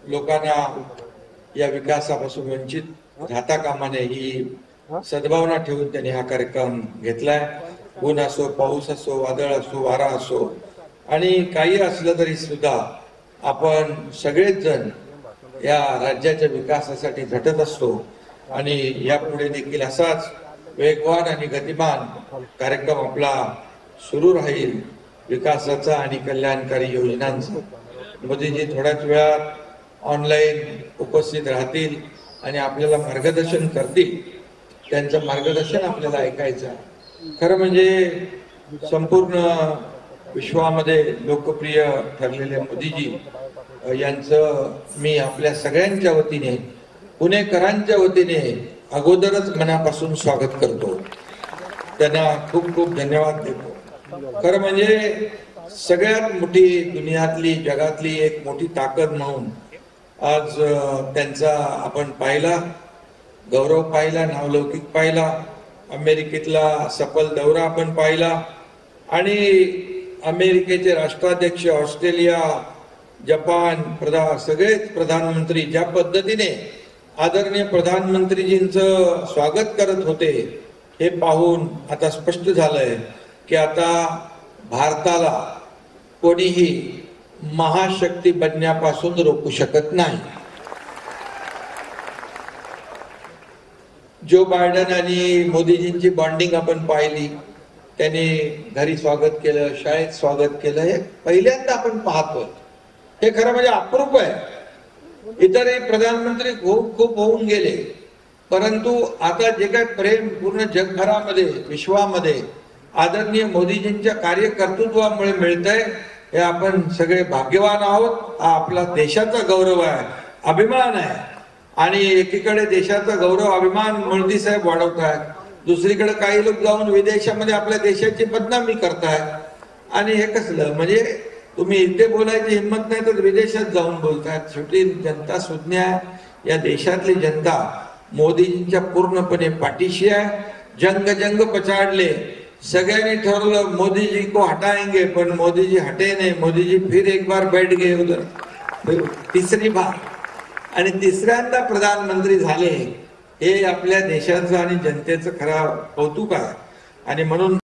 लोकांना या विकासापासून वंचित राहता कामा नये ही सद्भावना ठेवून त्यांनी हा कार्यक्रम घेतलाय. ऊन असो, पाऊस असो, वादळ असो, वारा असो आणि काही असलं तरी सुद्धा आपण सगळेच जण या राज्याच्या विकासासाठी झटत असतो आणि यापुढे देखील असाच वेगवान आणि गतिमान कार्यक्रम आपला सुरू राहील विकासाचा आणि कल्याणकारी योजनांचा. मोदीजी थोड्याच वेळात ऑनलाईन उपस्थित राहतील आणि आपल्याला मार्गदर्शन करतील. त्यांचं मार्गदर्शन आपल्याला ऐकायचं. खरं म्हणजे संपूर्ण विश्वामध्ये लोकप्रिय ठरलेले मोदीजी यांचं मी आपल्या सगळ्यांच्या वतीने, पुणेकरांच्या वतीने अगोदरच मनापासून स्वागत करतो. त्यांना खूप खूप धन्यवाद देतो. खरं म्हणजे सगळ्यात मोठी दुनियातली, जगातली एक मोठी ताकद म्हणून आज त्यांचा आपण पाहिला, गौरव पाहिला, नावलौकिक पाहिला, अमेरिकेतला सफल दौरा आपण पाहिला आणि अमेरिकेचे राष्ट्राध्यक्ष, ऑस्ट्रेलिया, जपान सगळेच प्रधानमंत्री ज्या पद्धतीने आदरणीय प्रधानमंत्रीजींचं स्वागत करत होते हे पाहून आता स्पष्ट झालंय की आता भारताला कोणीही महाशक्ती बनण्यापासून रोखू शकत नाही. जो बायडन आणि मोदीजींची बॉन्डिंग आपण पाहिली. त्यांनी घरी स्वागत केलं, शाळेत स्वागत केलं, हे पहिल्यांदा आपण पाहतोय. हे खरं म्हणजे अप्रूप आहे. इतरही प्रधानमंत्री खूप होऊन गेले, परंतु आता जे काही प्रेम पूर्ण जगभरामध्ये, विश्वामध्ये आदरणीय मोदीजींच्या कार्यकर्तृत्वामुळे मिळतंय हे आपण सगळे भाग्यवान आहोत. हा आपला देशाचा गौरव आहे, अभिमान आहे. आणि एकीकडे देशाचा गौरव, अभिमान मोदी साहेब वाढवत आहेत, दुसरीकडे काही लोक जाऊन विदेशामध्ये आपल्या देशाची बदनामी करतायत. आणि हे कसलं म्हणजे तुम्ही इथे बोलायची हिंमत नाही तर विदेशात जाऊन बोलतायत. शेवटी जनता सुज्ञ आहे. या देशातली जनता मोदीजींच्या पूर्णपणे पाठीशी आहे. जंग जंग पछाडले, सगळ्यांनी ठरवलं मोदीजी को हटाएंगे, पण मोदीजी हटे नाही. मोदीजी फिर एक बार बैठ गए उधर, तिसरी बार, आणि तिसऱ्यांदा प्रधानमंत्री झाले. हे आपल्या देशाचं आणि जनतेचं खरं कौतुक आहे. आणि म्हणून